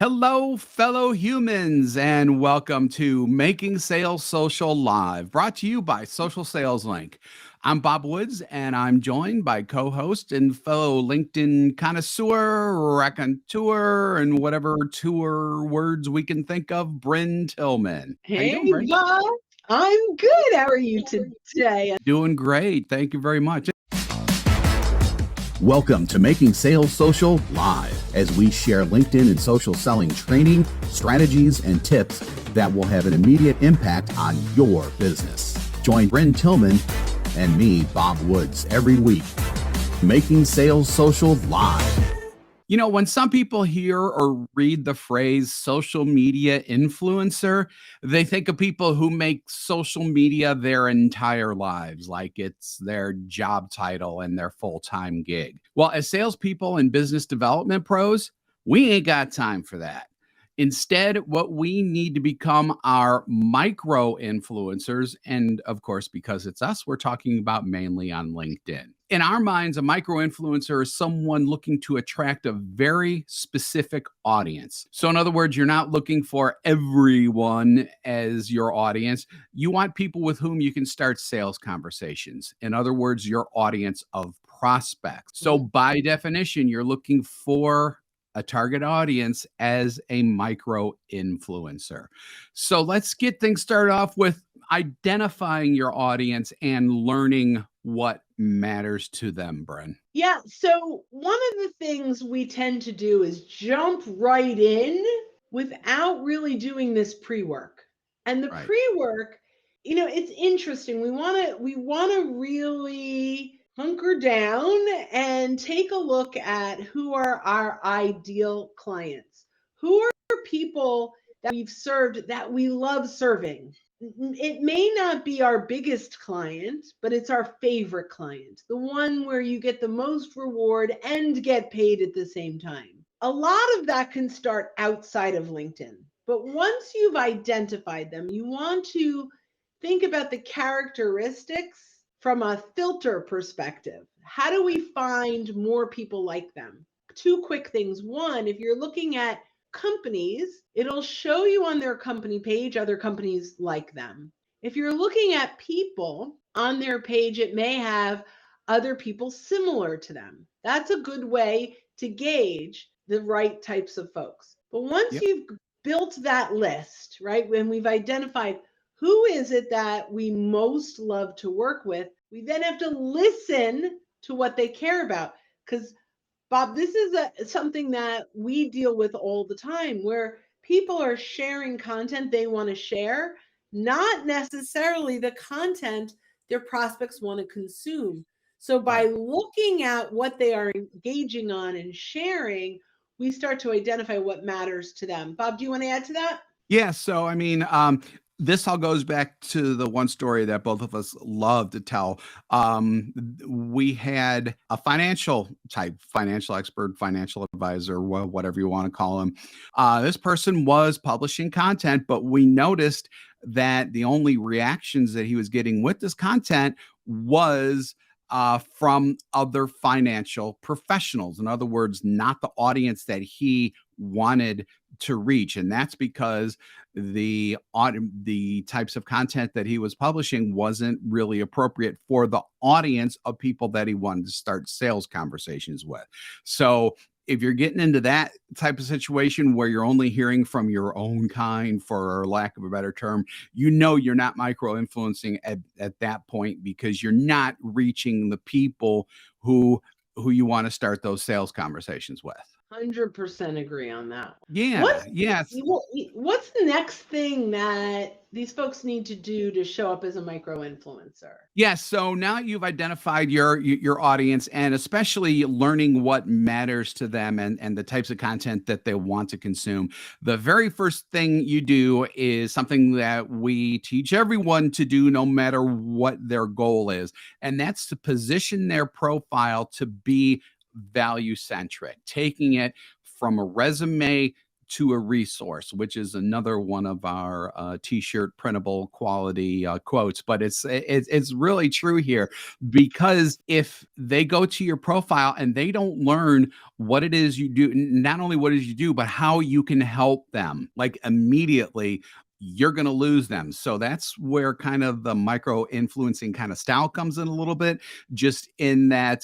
Hello, fellow humans, and welcome to Making Sales Social Live, brought to you by Social Sales Link. I'm Bob Woods, and I'm joined by co-host and fellow LinkedIn connoisseur, raconteur, and whatever tour words we can think of, Brynne Tillman. How you Hey, doing, Brynne? Bob. I'm good. How are you today? Doing great. Thank you very much. Welcome to Making Sales Social Live, as we share LinkedIn and social selling training, strategies, and tips that will have an immediate impact on your business. Join Brynne Tillman and me, Bob Woods, every week. Making Sales Social Live. You know, when some people hear or read the phrase social media influencer, they think of people who make social media their entire lives, like it's their job title and their full-time gig. Well, as salespeople and business development pros, we ain't got time for that. Instead, what we need to become are micro influencers. And of course, because it's us, we're talking about mainly on LinkedIn. In our minds, a micro influencer is someone looking to attract a very specific audience. So, in other words, you're not looking for everyone as your audience. You want people with whom you can start sales conversations. In other words, your audience of prospects. So, by definition, you're looking for a target audience as a micro influencer. So let's get things started off with identifying your audience and learning what matters to them, Brynne. Yeah, so one of the things we tend to do is jump right in without really doing this pre-work. And the Right. pre-work, it's interesting. We want to really hunker down and take a look at who are our ideal clients. Who are people that we've served that we love serving? It may not be our biggest client, but it's our favorite client, the one where you get the most reward and get paid at the same time. A lot of that can start outside of LinkedIn. But once you've identified them, you want to think about the characteristics from a filter perspective. How do we find more people like them? Two quick things. One, if you're looking at companies, it'll show you on their company page other companies like them. If you're looking at people on their page, it may have other people similar to them. That's a good way to gauge the right types of folks. But once Yep. you've built that list, right, when we've identified who is it that we most love to work with, we then have to listen to what they care about. Because Bob, this is something that we deal with all the time where people are sharing content they want to share, not necessarily the content their prospects want to consume. So by Right. looking at what they are engaging on and sharing, we start to identify what matters to them. Bob, do you want to add to that? Yeah. So, I mean, this all goes back to the one story that both of us love to tell. We had a financial expert, financial advisor, whatever you want to call him. This person was publishing content, but we noticed that the only reactions that he was getting with this content was from other financial professionals. In other words, not the audience that he wanted to reach. And that's because the types of content that he was publishing wasn't really appropriate for the audience of people that he wanted to start sales conversations with. So if you're getting into that type of situation where you're only hearing from your own kind, for lack of a better term, you're not micro influencing at that point, because you're not reaching the people who you want to start those sales conversations with. 100% agree on that. Yeah, What's yes. what's the next thing that these folks need to do to show up as a micro influencer? Yes. So now you've identified your audience, and especially learning what matters to them, and the types of content that they want to consume. The very first thing you do is something that we teach everyone to do, no matter what their goal is, and that's to position their profile to be value centric, taking it from a resume to a resource, which is another one of our t-shirt printable quality quotes. But it's really true here, because if they go to your profile and they don't learn what it is you do, not only what it is you do, but how you can help them, like immediately, you're going to lose them. So that's where kind of the micro influencing kind of style comes in a little bit, just in that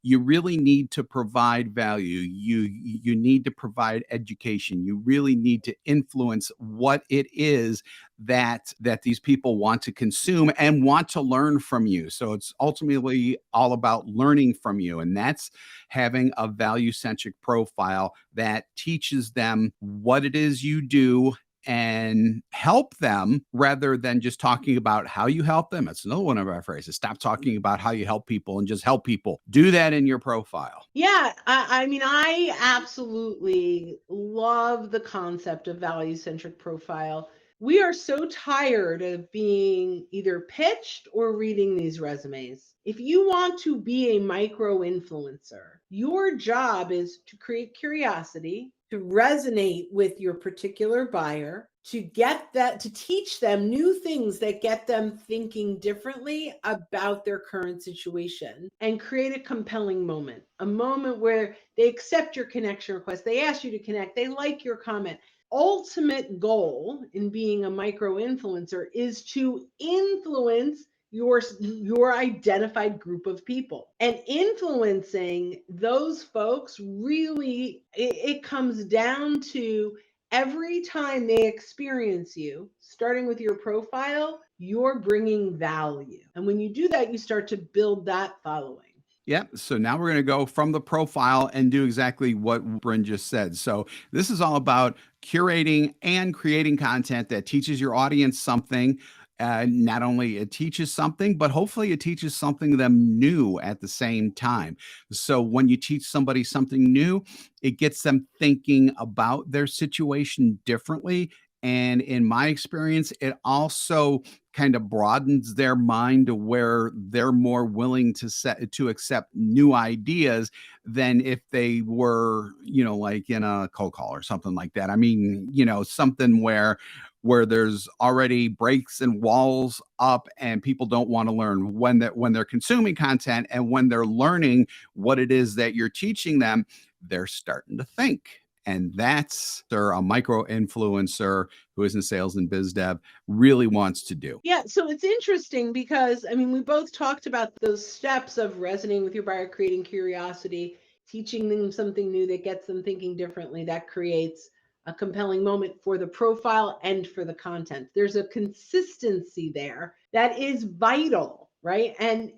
you really need to provide value. You need to provide education. You really need to influence what it is that these people want to consume and want to learn from you. So it's ultimately all about learning from you, and that's having a value centric profile that teaches them what it is you do and help them, rather than just talking about how you help them. It's another one of our phrases. Stop talking about how you help people and just help people. Do that in your profile. Yeah, I mean, I absolutely love the concept of value centric profile. We are so tired of being either pitched or reading these resumes. If you want to be a micro influencer, your job is to create curiosity, to resonate with your particular buyer, to get that, to teach them new things that get them thinking differently about their current situation, and create a compelling moment, a moment where they accept your connection request, they ask you to connect, they like your comment. Ultimate goal in being a micro influencer is to influence your identified group of people, and influencing those folks really, it comes down to every time they experience you, starting with your profile, you're bringing value, and when you do that, you start to build that following. Yep. So now we're going to go from the profile and do exactly what Brynne just said. So this is all about curating and creating content that teaches your audience something. Not only it teaches something, but hopefully it teaches something to them new at the same time. So when you teach somebody something new, it gets them thinking about their situation differently. And in my experience, it also kind of broadens their mind to where they're more willing to accept new ideas than if they were, like in a cold call or something like that. I mean, something where there's already breaks and walls up and people don't want to learn. When they're consuming content and when they're learning what it is that you're teaching them, they're starting to think. And that's where a micro influencer who is in sales and biz dev really wants to do. Yeah, so it's interesting because, I mean, we both talked about those steps of resonating with your buyer, creating curiosity, teaching them something new that gets them thinking differently, that creates a compelling moment for the profile and for the content. There's a consistency there that is vital, right? And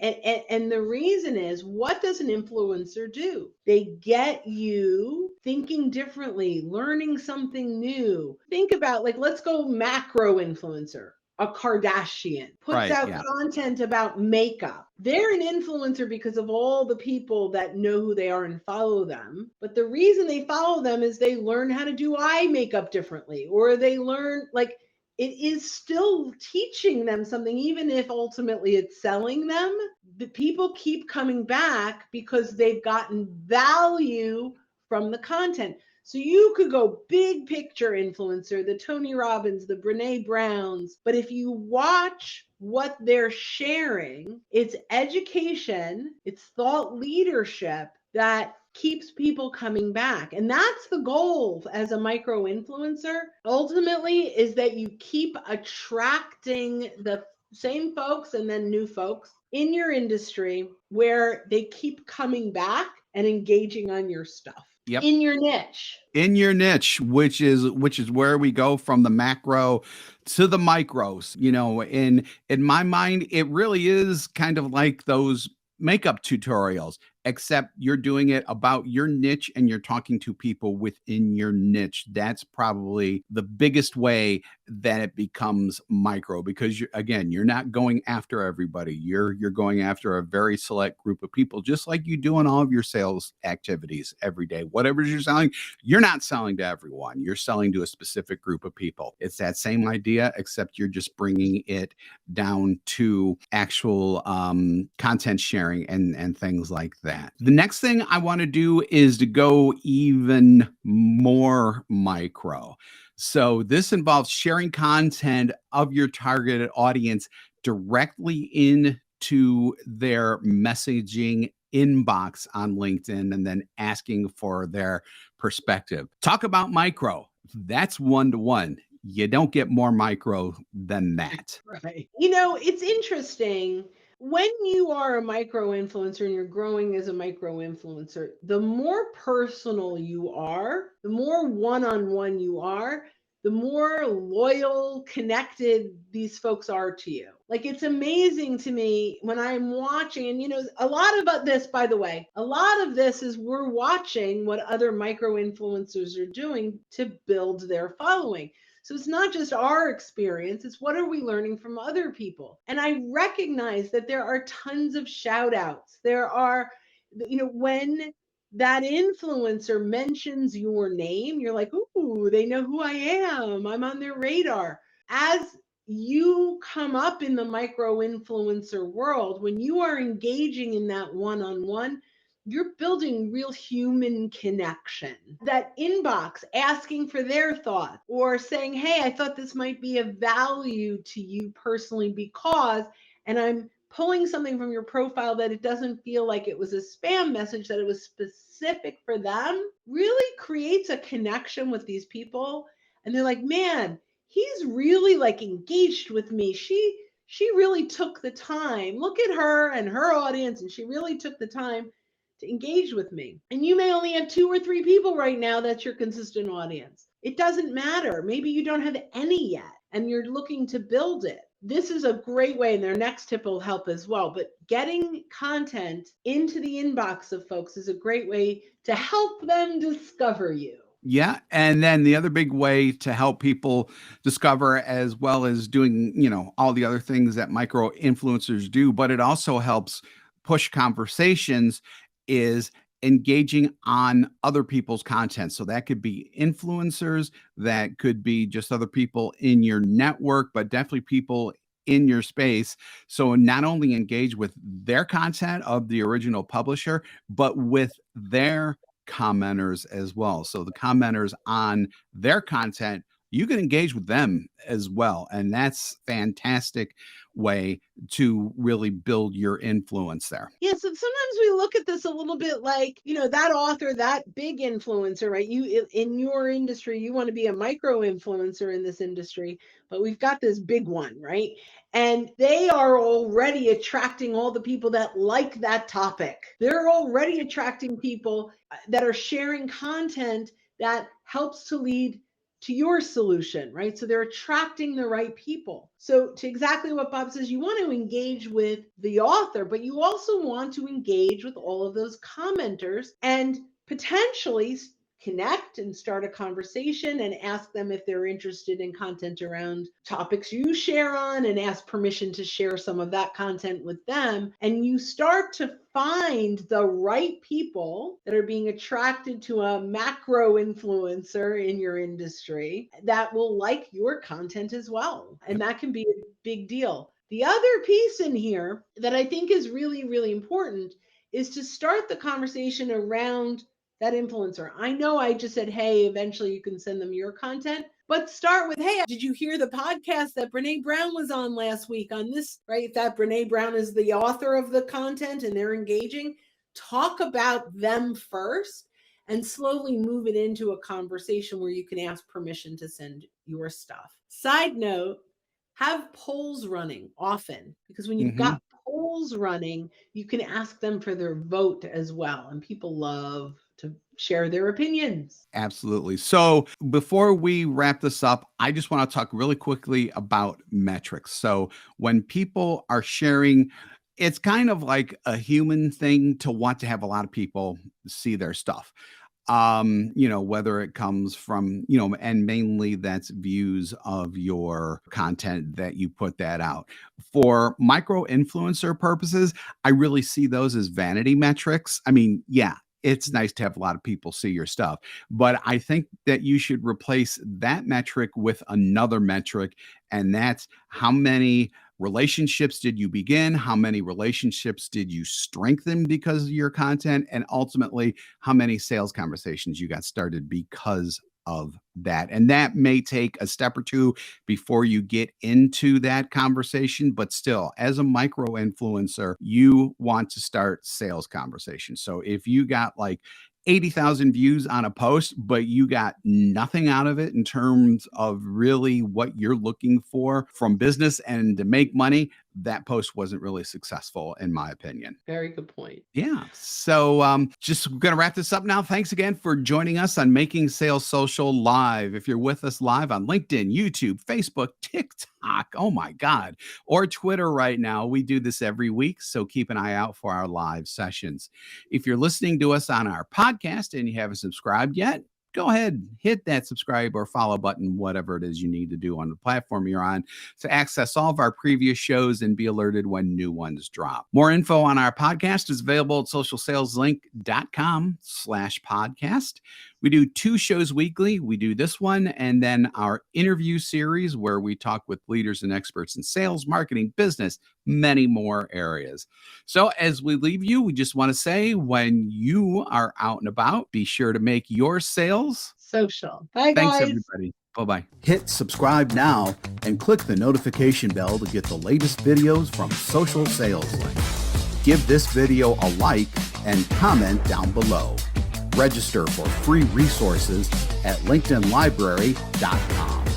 the reason is, what does an influencer do? They get you thinking differently, learning something new. Think about, like, let's go macro influencer. A Kardashian puts Right. out Yeah. content about makeup. They're an influencer because of all the people that know who they are and follow them. But the reason they follow them is they learn how to do eye makeup differently, or they learn, like, it is still teaching them something, even if ultimately it's selling them. The people keep coming back because they've gotten value from the content. So you could go big picture influencer, the Tony Robbins, the Brene Browns, but if you watch what they're sharing, it's education, it's thought leadership that keeps people coming back. And that's the goal as a micro influencer, ultimately, is that you keep attracting the same folks and then new folks in your industry, where they keep coming back and engaging on your stuff. Yep. In your niche. In your niche, which is where we go from the macro to the micros. In my mind, it really is kind of like those makeup tutorials, except you're doing it about your niche and you're talking to people within your niche. That's probably the biggest way that it becomes micro, because you're not going after everybody. You're going after a very select group of people, just like you do in all of your sales activities every day. Whatever you're selling, you're not selling to everyone. You're selling to a specific group of people. It's that same idea, except you're just bringing it down to actual content sharing and things like that. that. The next thing I want to do is to go even more micro. So this involves sharing content of your targeted audience directly into their messaging inbox on LinkedIn and then asking for their perspective. Talk about micro. That's one-to-one. You don't get more micro than that. Right. It's interesting. When you are a micro influencer and you're growing as a micro influencer, the more personal you are, the more one on one you are, the more loyal, connected these folks are to you. Like, it's amazing to me when I'm watching, and a lot about this, by the way, a lot of this is we're watching what other micro influencers are doing to build their following. So it's not just our experience, it's what are we learning from other people. And I recognize that there are tons of shout outs. There are, when that influencer mentions your name, you're like, ooh, they know who I am. I'm on their radar. As you come up in the micro influencer world, when you are engaging in that one on one, you're building real human connection. That inbox asking for their thoughts or saying, hey, I thought this might be of value to you personally because, and I'm pulling something from your profile that it doesn't feel like it was a spam message, that it was specific for them, really creates a connection with these people. And they're like, man, he's really like engaged with me. She really took the time. Look at her and her audience, and she really took the time to engage with me. And you may only have 2 or 3 people right now that's your consistent audience. It doesn't matter. Maybe you don't have any yet and you're looking to build it. This is a great way, and their next tip will help as well. But getting content into the inbox of folks is a great way to help them discover you. Yeah. And then the other big way to help people discover, as well as doing, all the other things that micro influencers do, but it also helps push conversations, is engaging on other people's content. So that could be influencers, that could be just other people in your network, but definitely people in your space. So not only engage with their content of the original publisher, but with their commenters as well. So the commenters on their content, you can engage with them as well. And that's fantastic way to really build your influence there. Yeah, so sometimes we look at this a little bit like, that author, that big influencer, right? You, in your industry, you want to be a micro influencer in this industry, but we've got this big one, right? And they are already attracting all the people that like that topic. They're already attracting people that are sharing content that helps to lead to your solution, right? So they're attracting the right people. So to exactly what Bob says, you want to engage with the author, but you also want to engage with all of those commenters and potentially connect and start a conversation and ask them if they're interested in content around topics you share on, and ask permission to share some of that content with them. And you start to find the right people that are being attracted to a macro influencer in your industry that will like your content as well. And that can be a big deal. The other piece in here that I think is really, really important is to start the conversation around that influencer. I know I just said, hey, eventually you can send them your content, but start with, hey, did you hear the podcast that Brynne Brown was on last week on this, right? That Brynne Brown is the author of the content and they're engaging. Talk about them first and slowly move it into a conversation where you can ask permission to send your stuff. Side note, have polls running often, because when you've got polls running, you can ask them for their vote as well. And people love to share their opinions. Absolutely. So before we wrap this up, I just want to talk really quickly about metrics. So when people are sharing, it's kind of like a human thing to want to have a lot of people see their stuff. Whether it comes from, and mainly that's views of your content that you put that out. For micro influencer purposes, I really see those as vanity metrics. I mean, yeah, it's nice to have a lot of people see your stuff, but I think that you should replace that metric with another metric, and that's how many relationships did you begin? How many relationships did you strengthen because of your content? And ultimately, how many sales conversations you got started because of that. And that may take a step or two before you get into that conversation, but still, as a micro influencer, you want to start sales conversations. So if you got like 80,000 views on a post, but you got nothing out of it in terms of really what you're looking for from business and to make money, that post wasn't really successful, in my opinion. Very good point. Yeah. So just going to wrap this up now. Thanks again for joining us on Making Sales Social Live. If you're with us live on LinkedIn, YouTube, Facebook, TikTok, oh my God, or Twitter right now, we do this every week. So keep an eye out for our live sessions. If you're listening to us on our podcast and you haven't subscribed yet, go ahead, hit that subscribe or follow button, whatever it is you need to do on the platform you're on to access all of our previous shows and be alerted when new ones drop. More info on our podcast is available at socialsaleslink.com/podcast. We do 2 shows weekly. We do this one and then our interview series where we talk with leaders and experts in sales, marketing, business, many more areas. So as we leave you, we just want to say when you are out and about, be sure to make your sales social. Bye, Thanks, guys. everybody. Bye-bye. Hit subscribe now and click the notification bell to get the latest videos from Social Sales Link. Give this video a like and comment down below. Register for free resources at linkedinlibrary.com.